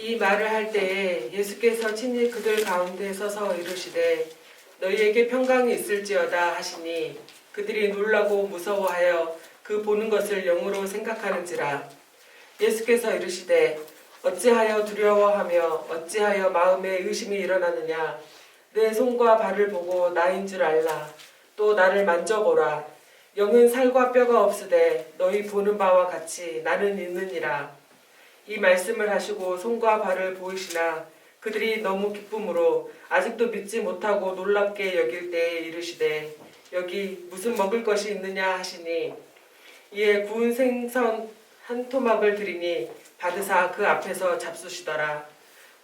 이 말을 할 때에 예수께서 친히 그들 가운데 서서 이르시되 너희에게 평강이 있을지어다 하시니 그들이 놀라고 무서워하여 그 보는 것을 영으로 생각하는지라. 예수께서 이르시되 어찌하여 두려워하며 어찌하여 마음에 의심이 일어나느냐. 내 손과 발을 보고 나인 줄 알라. 또 나를 만져보라. 영은 살과 뼈가 없으되 너희 보는 바와 같이 나는 있느니라. 이 말씀을 하시고 손과 발을 보이시나 그들이 너무 기쁨으로 아직도 믿지 못하고 놀랍게 여길 때에 이르시되 여기 무슨 먹을 것이 있느냐 하시니 이에 구운 생선 한 토막을 드리니 받으사 그 앞에서 잡수시더라.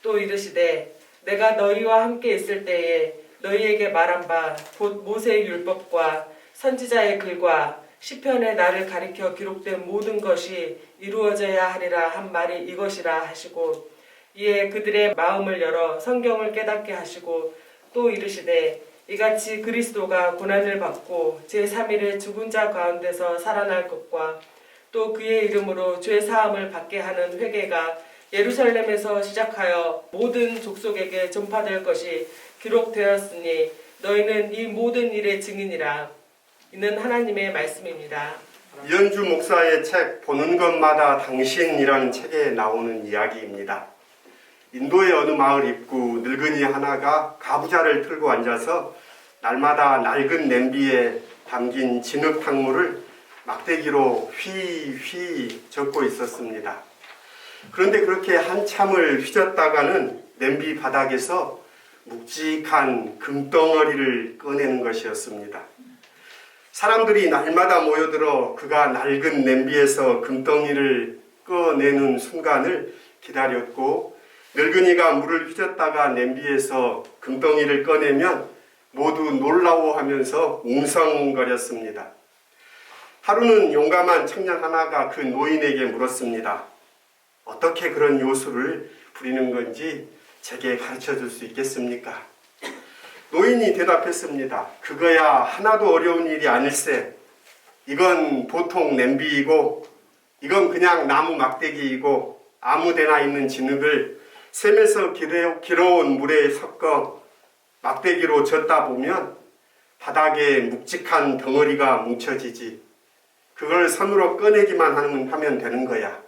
또 이르시되 내가 너희와 함께 있을 때에 너희에게 말한 바 곧 모세의 율법과 선지자의 글과 시편에 나를 가리켜 기록된 모든 것이 이루어져야 하리라 한 말이 이것이라 하시고 이에 그들의 마음을 열어 성경을 깨닫게 하시고 또 이르시되 이같이 그리스도가 고난을 받고 제3일에 죽은 자 가운데서 살아날 것과 또 그의 이름으로 죄 사함을 받게 하는 회개가 예루살렘에서 시작하여 모든 족속에게 전파될 것이 기록되었으니 너희는 이 모든 일의 증인이라. 이는 하나님의 말씀입니다. 이현주 목사의 책 보는 것마다 당신이라는 책에 나오는 이야기입니다. 인도의 어느 마을 입구 늙은이 하나가 가부좌를 틀고 앉아서 날마다 낡은 냄비에 담긴 진흙탕물을 막대기로 휘휘 젓고 있었습니다. 그런데 그렇게 한참을 휘젓다가는 냄비 바닥에서 묵직한 금덩어리를 꺼내는 것이었습니다. 사람들이 날마다 모여들어 그가 낡은 냄비에서 금덩이를 꺼내는 순간을 기다렸고 늙은이가 물을 휘젓다가 냄비에서 금덩이를 꺼내면 모두 놀라워하면서 웅성거렸습니다. 하루는 용감한 청년 하나가 그 노인에게 물었습니다. 어떻게 그런 요술을 부리는 건지 제게 가르쳐 줄 수 있겠습니까? 노인이 대답했습니다. 그거야 하나도 어려운 일이 아닐세. 이건 보통 냄비이고 이건 그냥 나무 막대기이고 아무데나 있는 진흙을 샘에서 길어온 물에 섞어 막대기로 젓다 보면 바닥에 묵직한 덩어리가 뭉쳐지지. 그걸 손으로 꺼내기만 하면 되는 거야.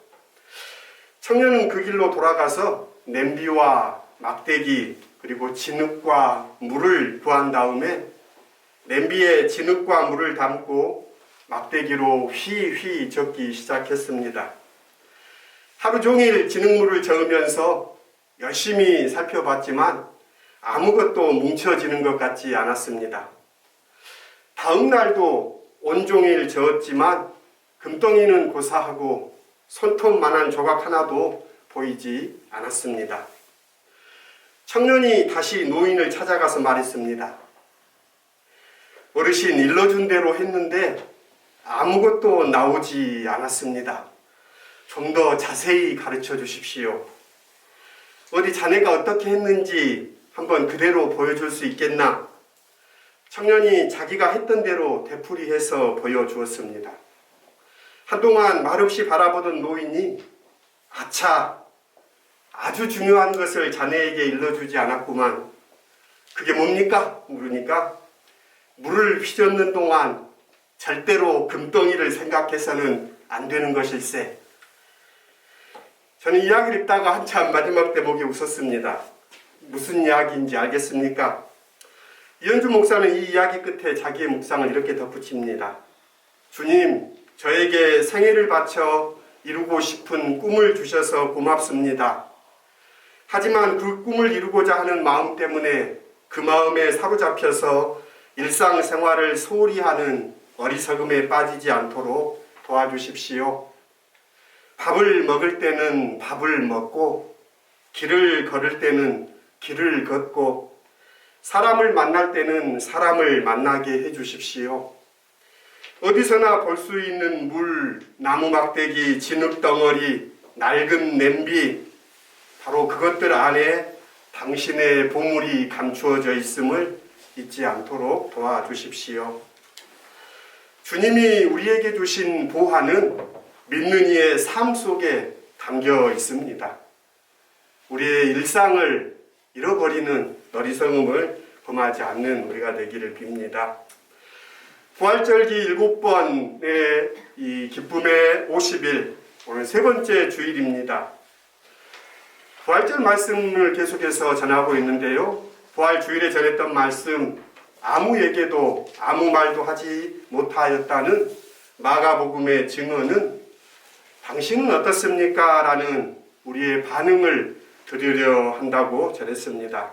청년은 그 길로 돌아가서 냄비와 막대기 그리고 진흙과 물을 구한 다음에 냄비에 진흙과 물을 담고 막대기로 휘휘 젓기 시작했습니다. 하루 종일 진흙물을 저으면서 열심히 살펴봤지만 아무것도 뭉쳐지는 것 같지 않았습니다. 다음 날도 온종일 저었지만 금덩이는 고사하고 손톱만한 조각 하나도 보이지 않았습니다. 청년이 다시 노인을 찾아가서 말했습니다. 어르신 일러준 대로 했는데 아무것도 나오지 않았습니다. 좀 더 자세히 가르쳐 주십시오. 어디 자네가 어떻게 했는지 한번 그대로 보여줄 수 있겠나? 청년이 자기가 했던 대로 되풀이해서 보여주었습니다. 한동안 말없이 바라보던 노인이 아차, 아주 중요한 것을 자네에게 일러주지 않았구만. 그게 뭡니까? 물으니까 물을 휘젓는 동안 절대로 금덩이를 생각해서는 안 되는 것일세. 저는 이야기를 읽다가 한참 마지막 대목에 웃었습니다. 무슨 이야기인지 알겠습니까? 이현주 목사는 이 이야기 끝에 자기의 묵상을 이렇게 덧붙입니다. 주님, 저에게 생애를 바쳐 이루고 싶은 꿈을 주셔서 고맙습니다. 하지만 그 꿈을 이루고자 하는 마음 때문에 그 마음에 사로잡혀서 일상생활을 소홀히 하는 어리석음에 빠지지 않도록 도와주십시오. 밥을 먹을 때는 밥을 먹고 길을 걸을 때는 길을 걷고 사람을 만날 때는 사람을 만나게 해주십시오. 어디서나 볼 수 있는 물, 나무 막대기, 진흙덩어리, 낡은 냄비, 바로 그것들 안에 당신의 보물이 감추어져 있음을 잊지 않도록 도와주십시오. 주님이 우리에게 주신 보화는 믿는 이의 삶 속에 담겨 있습니다. 우리의 일상을 잃어버리는 어리석음을 범하지 않는 우리가 되기를 빕니다. 부활절기 7번의 이 기쁨의 50일, 오늘 세 번째 주일입니다. 부활절 말씀을 계속해서 전하고 있는데요. 부활 주일에 전했던 말씀, 아무에게도 아무 말도 하지 못하였다는 마가복음의 증언은 당신은 어떻습니까? 라는 우리의 반응을 드리려 한다고 전했습니다.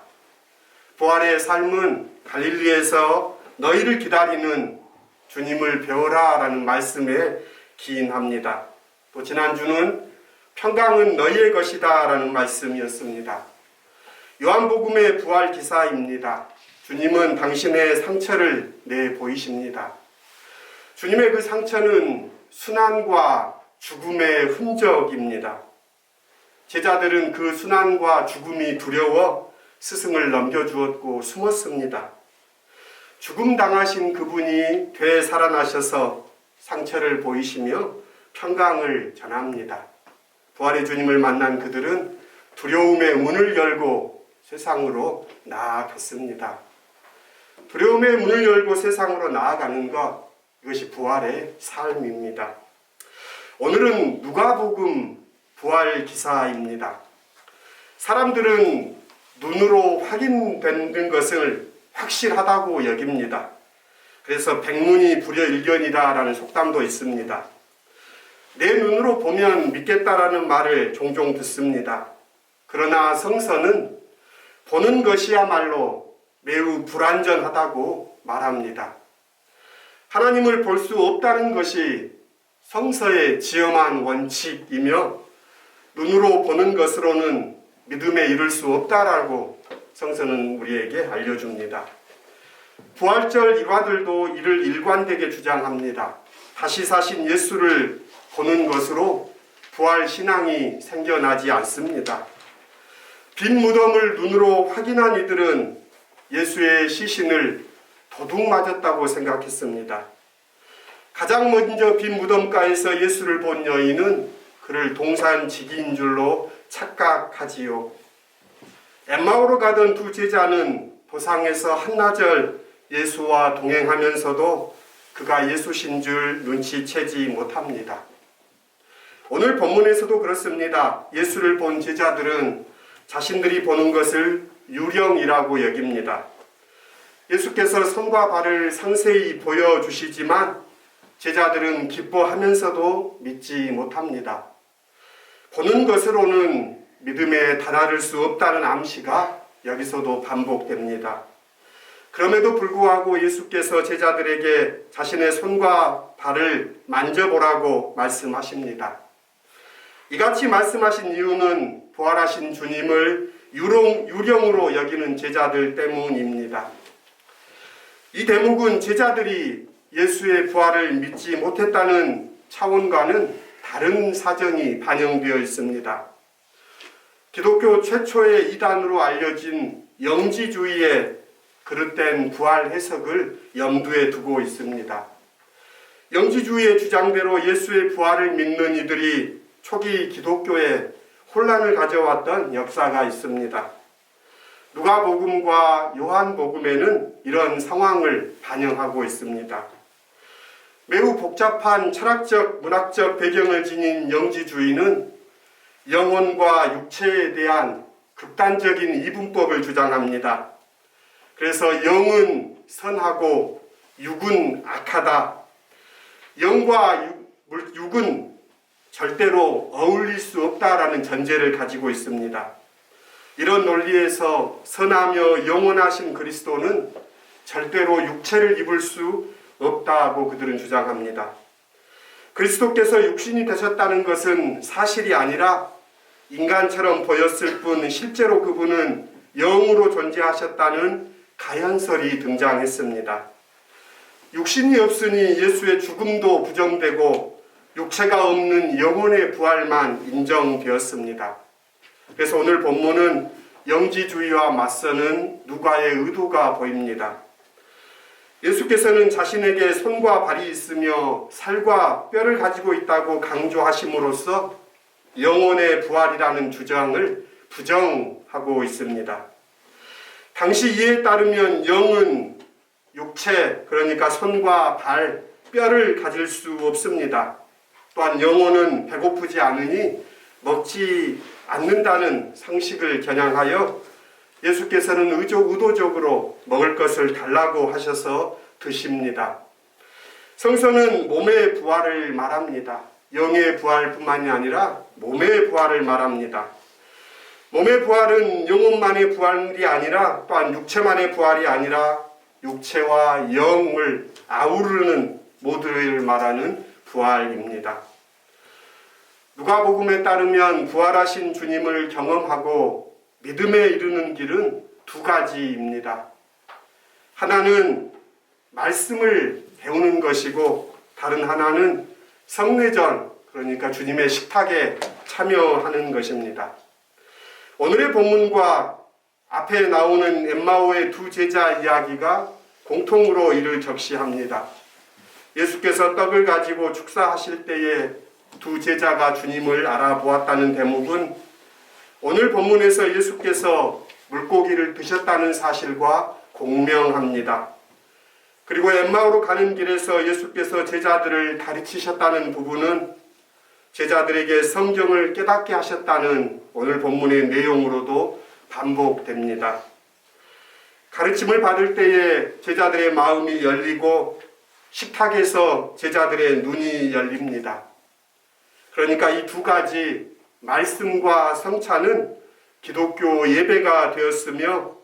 부활의 삶은 갈릴리에서 너희를 기다리는 주님을 배워라 라는 말씀에 기인합니다. 또 지난주는 평강은 너희의 것이다 라는 말씀이었습니다. 요한복음의 부활 기사입니다. 주님은 당신의 상처를 내보이십니다. 주님의 그 상처는 순환과 죽음의 흔적입니다. 제자들은 그 순환과 죽음이 두려워 스승을 넘겨주었고 숨었습니다. 죽음 당하신 그분이 되살아나셔서 상처를 보이시며 평강을 전합니다. 부활의 주님을 만난 그들은 두려움의 문을 열고 세상으로 나아갔습니다. 두려움의 문을 열고 세상으로 나아가는 것, 이것이 부활의 삶입니다. 오늘은 누가복음 부활 기사입니다. 사람들은 눈으로 확인되는 것을 확실하다고 여깁니다. 그래서 백문이 불여일견이다라는 속담도 있습니다. 내 눈으로 보면 믿겠다라는 말을 종종 듣습니다. 그러나 성서는 보는 것이야말로 매우 불완전하다고 말합니다. 하나님을 볼 수 없다는 것이 성서의 지엄한 원칙이며 눈으로 보는 것으로는 믿음에 이를 수 없다라고 성서는 우리에게 알려줍니다. 부활절 일화들도 이를 일관되게 주장합니다. 다시 사신 예수를 보는 것으로 부활 신앙이 생겨나지 않습니다. 빈 무덤을 눈으로 확인한 이들은 예수의 시신을 도둑 맞았다고 생각했습니다. 가장 먼저 빈 무덤가에서 예수를 본 여인은 그를 동산지기인 줄로 착각하지요. 엠마오로 가던 두 제자는 도상에서 한나절 예수와 동행하면서도 그가 예수신 줄 눈치채지 못합니다. 오늘 본문에서도 그렇습니다. 예수를 본 제자들은 자신들이 보는 것을 유령이라고 여깁니다. 예수께서 손과 발을 상세히 보여주시지만 제자들은 기뻐하면서도 믿지 못합니다. 보는 것으로는 믿음에 다다를 수 없다는 암시가 여기서도 반복됩니다. 그럼에도 불구하고 예수께서 제자들에게 자신의 손과 발을 만져보라고 말씀하십니다. 이같이 말씀하신 이유는 부활하신 주님을 유령으로 여기는 제자들 때문입니다. 이 대목은 제자들이 예수의 부활을 믿지 못했다는 차원과는 다른 사정이 반영되어 있습니다. 기독교 최초의 이단으로 알려진 영지주의의 그릇된 부활 해석을 염두에 두고 있습니다. 영지주의의 주장대로 예수의 부활을 믿는 이들이 초기 기독교에 혼란을 가져왔던 역사가 있습니다. 누가복음과 요한복음에는 이런 상황을 반영하고 있습니다. 매우 복잡한 철학적, 문학적 배경을 지닌 영지주의는 영혼과 육체에 대한 극단적인 이분법을 주장합니다. 그래서 영은 선하고 육은 악하다. 영과 육은 절대로 어울릴 수 없다라는 전제를 가지고 있습니다. 이런 논리에서 선하며 영원하신 그리스도는 절대로 육체를 입을 수 없다고 그들은 주장합니다. 그리스도께서 육신이 되셨다는 것은 사실이 아니라 인간처럼 보였을 뿐 실제로 그분은 영으로 존재하셨다는 가연설이 등장했습니다. 육신이 없으니 예수의 죽음도 부정되고 육체가 없는 영혼의 부활만 인정되었습니다. 그래서 오늘 본문은 영지주의와 맞서는 누가의 의도가 보입니다. 예수께서는 자신에게 손과 발이 있으며 살과 뼈를 가지고 있다고 강조하심으로써 영혼의 부활이라는 주장을 부정하고 있습니다. 당시 이에 따르면 영은 육체, 그러니까 손과 발, 뼈를 가질 수 없습니다. 또한 영혼은 배고프지 않으니 먹지 않는다는 상식을 겨냥하여 예수께서는 의도적으로 먹을 것을 달라고 하셔서 드십니다. 성서는 몸의 부활을 말합니다. 영의 부활뿐만이 아니라 몸의 부활을 말합니다. 몸의 부활은 영혼만의 부활이 아니라 또한 육체만의 부활이 아니라 육체와 영을 아우르는 모두를 말하는 부활입니다. 누가복음에 따르면 부활하신 주님을 경험하고 믿음에 이르는 길은 두 가지입니다. 하나는 말씀을 배우는 것이고 다른 하나는 성례전, 그러니까 주님의 식탁에 참여하는 것입니다. 오늘의 본문과 앞에 나오는 엠마오의 두 제자 이야기가 공통으로 이를 적시합니다. 예수께서 떡을 가지고 축사하실 때에 두 제자가 주님을 알아보았다는 대목은 오늘 본문에서 예수께서 물고기를 드셨다는 사실과 공명합니다. 그리고 엠마오로 가는 길에서 예수께서 제자들을 가르치셨다는 부분은 제자들에게 성경을 깨닫게 하셨다는 오늘 본문의 내용으로도 반복됩니다. 가르침을 받을 때에 제자들의 마음이 열리고 식탁에서 제자들의 눈이 열립니다. 그러니까 이 두 가지 말씀과 성찬은 기독교 예배가 되었으며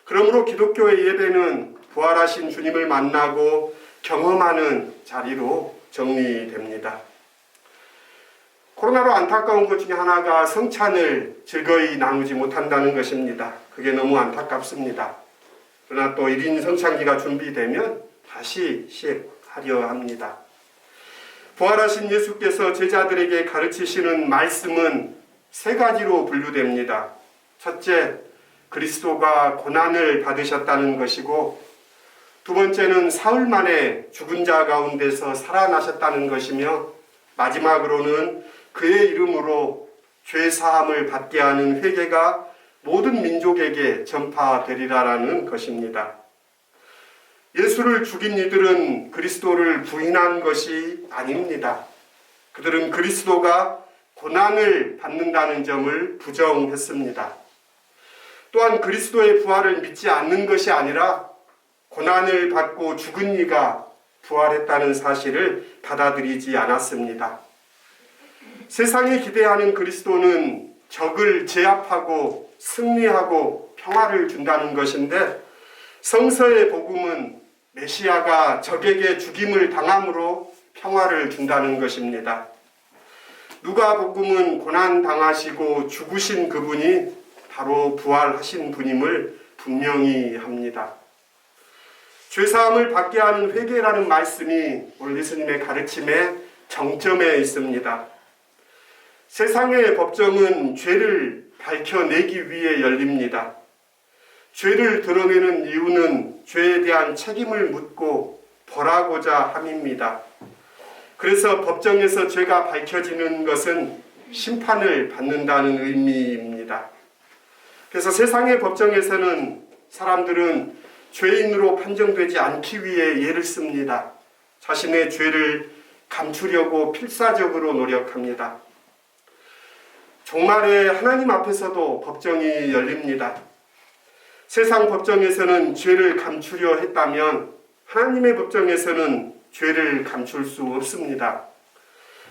그러므로 기독교의 예배는 부활하신 주님을 만나고 경험하는 자리로 정리됩니다. 코로나로 안타까운 것 중에 하나가 성찬을 즐거이 나누지 못한다는 것입니다. 그게 너무 안타깝습니다. 그러나 또 1인 성찬기가 준비되면 다시 시행하려 합니다. 부활하신 예수께서 제자들에게 가르치시는 말씀은 세 가지로 분류됩니다. 첫째, 그리스도가 고난을 받으셨다는 것이고 두 번째는 사흘 만에 죽은 자 가운데서 살아나셨다는 것이며 마지막으로는 그의 이름으로 죄 사함을 받게 하는 회개가 모든 민족에게 전파되리라라는 것입니다. 예수를 죽인 이들은 그리스도를 부인한 것이 아닙니다. 그들은 그리스도가 고난을 받는다는 점을 부정했습니다. 또한 그리스도의 부활을 믿지 않는 것이 아니라 고난을 받고 죽은 이가 부활했다는 사실을 받아들이지 않았습니다. 세상이 기대하는 그리스도는 적을 제압하고 승리하고 평화를 준다는 것인데 성서의 복음은 메시아가 적에게 죽임을 당함으로 평화를 준다는 것입니다. 누가복음은 고난당하시고 죽으신 그분이 바로 부활하신 분임을 분명히 합니다. 죄사함을 받게 하는 회개라는 말씀이 오늘 예수님의 가르침의 정점에 있습니다. 세상의 법정은 죄를 밝혀내기 위해 열립니다. 죄를 드러내는 이유는 죄에 대한 책임을 묻고 벌하고자 함입니다. 그래서 법정에서 죄가 밝혀지는 것은 심판을 받는다는 의미입니다. 그래서 세상의 법정에서는 사람들은 죄인으로 판정되지 않기 위해 예를 씁니다. 자신의 죄를 감추려고 필사적으로 노력합니다. 종말에 하나님 앞에서도 법정이 열립니다. 세상 법정에서는 죄를 감추려 했다면 하나님의 법정에서는 죄를 감출 수 없습니다.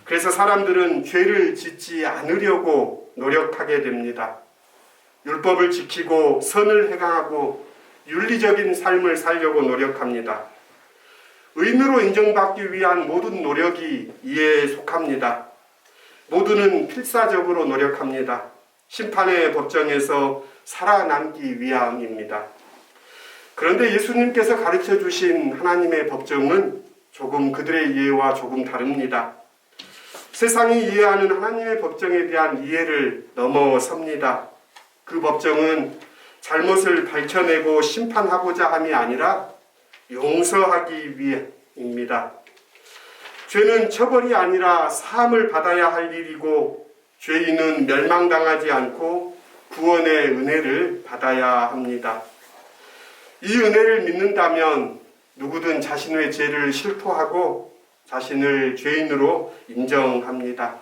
그래서 사람들은 죄를 짓지 않으려고 노력하게 됩니다. 율법을 지키고 선을 행하고 윤리적인 삶을 살려고 노력합니다. 의인으로 인정받기 위한 모든 노력이 이에 속합니다. 모두는 필사적으로 노력합니다. 심판의 법정에서 살아남기 위함입니다. 그런데 예수님께서 가르쳐 주신 하나님의 법정은 조금 그들의 이해와 조금 다릅니다. 세상이 이해하는 하나님의 법정에 대한 이해를 넘어섭니다. 그 법정은 잘못을 밝혀내고 심판하고자 함이 아니라 용서하기 위해입니다. 죄는 처벌이 아니라 사함을 받아야 할 일이고 죄인은 멸망당하지 않고 구원의 은혜를 받아야 합니다. 이 은혜를 믿는다면 누구든 자신의 죄를 실토하고 자신을 죄인으로 인정합니다.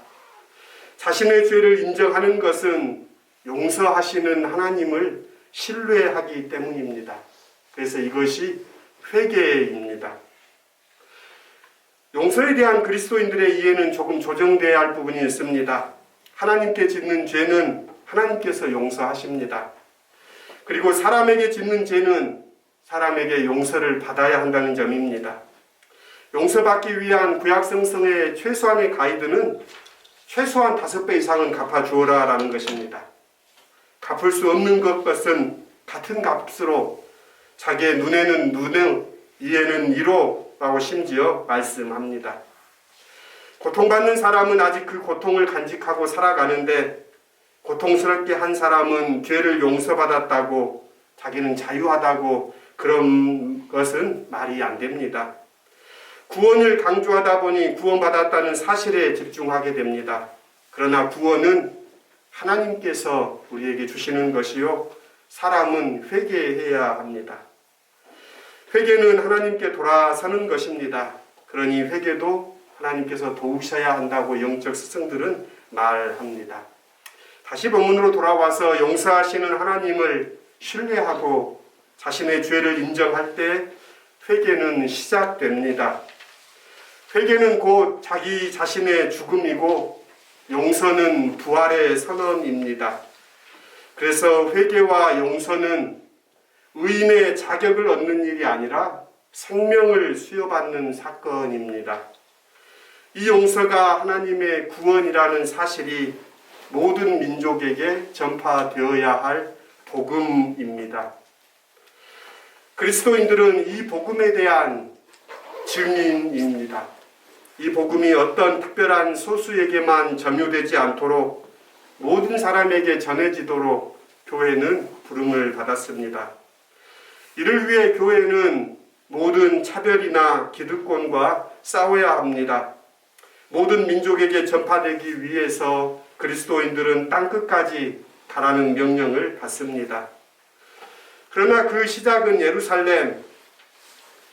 자신의 죄를 인정하는 것은 용서하시는 하나님을 신뢰하기 때문입니다. 그래서 이것이 회개입니다. 용서에 대한 그리스도인들의 이해는 조금 조정되어야 할 부분이 있습니다. 하나님께 짓는 죄는 하나님께서 용서하십니다. 그리고 사람에게 짓는 죄는 사람에게 용서를 받아야 한다는 점입니다. 용서받기 위한 구약성서의 최소한의 가이드는 최소한 5배 이상은 갚아주어라 라는 것입니다. 갚을 수 없는 것은 같은 값으로 자기의 눈에는 눈을 이에는 이로 라고 심지어 말씀합니다. 고통받는 사람은 아직 그 고통을 간직하고 살아가는데 고통스럽게 한 사람은 죄를 용서받았다고 자기는 자유하다고 그런 것은 말이 안 됩니다. 구원을 강조하다 보니 구원받았다는 사실에 집중하게 됩니다. 그러나 구원은 하나님께서 우리에게 주시는 것이요 사람은 회개해야 합니다. 회개는 하나님께 돌아서는 것입니다. 그러니 회개도 하나님께서 도우셔야 한다고 영적 스승들은 말합니다. 다시 본문으로 돌아와서 용서하시는 하나님을 신뢰하고 자신의 죄를 인정할 때 회개는 시작됩니다. 회개는 곧 자기 자신의 죽음이고 용서는 부활의 선언입니다. 그래서 회개와 용서는 의인의 자격을 얻는 일이 아니라 생명을 수여받는 사건입니다. 이 용서가 하나님의 구원이라는 사실이 모든 민족에게 전파되어야 할 복음입니다. 그리스도인들은 이 복음에 대한 증인입니다. 이 복음이 어떤 특별한 소수에게만 점유되지 않도록 모든 사람에게 전해지도록 교회는 부름을 받았습니다. 이를 위해 교회는 모든 차별이나 기득권과 싸워야 합니다. 모든 민족에게 전파되기 위해서 그리스도인들은 땅끝까지 가라는 명령을 받습니다. 그러나 그 시작은 예루살렘,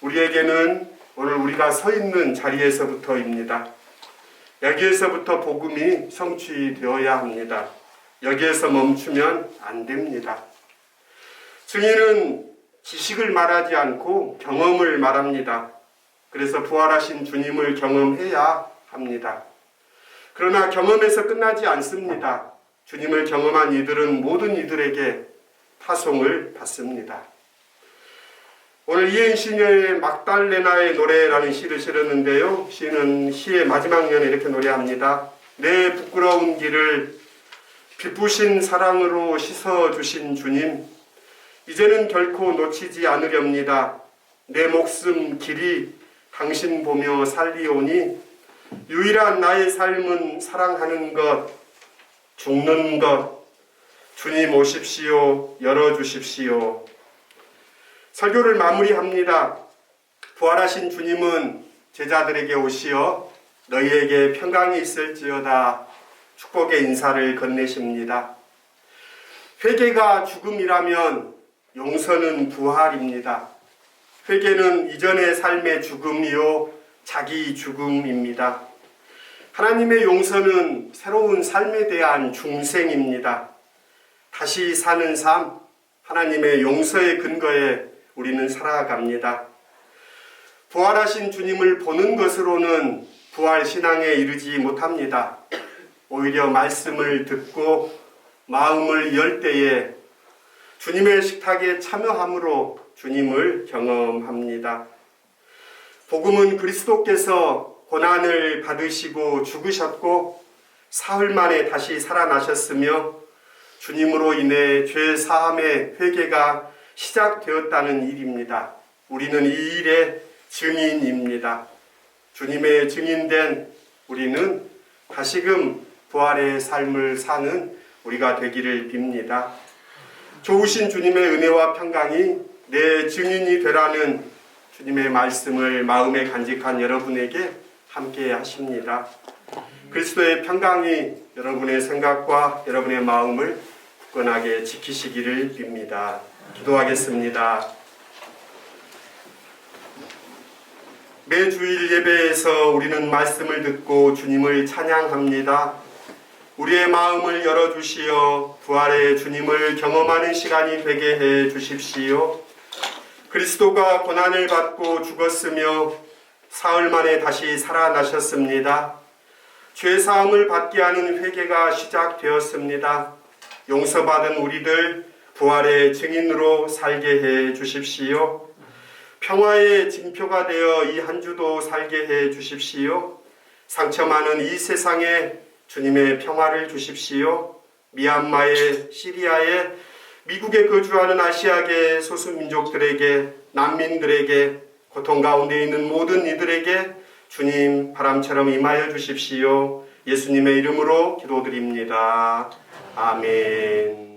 우리에게는 오늘 우리가 서 있는 자리에서부터입니다. 여기에서부터 복음이 성취되어야 합니다. 여기에서 멈추면 안 됩니다. 증인은 지식을 말하지 않고 경험을 말합니다. 그래서 부활하신 주님을 경험해야 합니다. 그러나 경험에서 끝나지 않습니다. 주님을 경험한 이들은 모든 이들에게 파송을 받습니다. 오늘 이행 시녀의 막달레나의 노래라는 시를 실었는데요. 시는 시의 마지막 년에 이렇게 노래합니다. 내 부끄러운 길을 기쁘신 사랑으로 씻어주신 주님, 이제는 결코 놓치지 않으렵니다. 내 목숨 길이 당신 보며 살리오니 유일한 나의 삶은 사랑하는 것, 죽는 것, 주님 오십시오, 열어주십시오. 설교를 마무리합니다. 부활하신 주님은 제자들에게 오시어 너희에게 평강이 있을지어다 축복의 인사를 건네십니다. 회개가 죽음이라면 용서는 부활입니다. 회개는 이전의 삶의 죽음이요 자기 죽음입니다. 하나님의 용서는 새로운 삶에 대한 중생입니다. 다시 사는 삶, 하나님의 용서의 근거에 우리는 살아갑니다. 부활하신 주님을 보는 것으로는 부활신앙에 이르지 못합니다. 오히려 말씀을 듣고 마음을 열 때에 주님의 식탁에 참여함으로 주님을 경험합니다. 복음은 그리스도께서 고난을 받으시고 죽으셨고 사흘 만에 다시 살아나셨으며 주님으로 인해 죄 사함의 회개가 시작되었다는 일입니다. 우리는 이 일의 증인입니다. 주님의 증인된 우리는 다시금 부활의 삶을 사는 우리가 되기를 빕니다. 좋으신 주님의 은혜와 평강이 내 증인이 되라는 주님의 말씀을 마음에 간직한 여러분에게 함께 하십니다. 그리스도의 평강이 여러분의 생각과 여러분의 마음을 굳건하게 지키시기를 빕니다. 기도하겠습니다. 매 주일 예배에서 우리는 말씀을 듣고 주님을 찬양합니다. 우리의 마음을 열어주시어 부활의 주님을 경험하는 시간이 되게 해 주십시오. 그리스도가 고난을 받고 죽었으며 사흘 만에 다시 살아나셨습니다. 죄사함을 받게 하는 회개가 시작되었습니다. 용서받은 우리들 부활의 증인으로 살게 해 주십시오. 평화의 징표가 되어 이 한 주도 살게 해 주십시오. 상처 많은 이 세상에 주님의 평화를 주십시오. 미얀마에, 시리아에, 미국에 거주하는 아시아계 소수민족들에게, 난민들에게, 고통 가운데 있는 모든 이들에게 주님 바람처럼 임하여 주십시오. 예수님의 이름으로 기도드립니다. 아멘.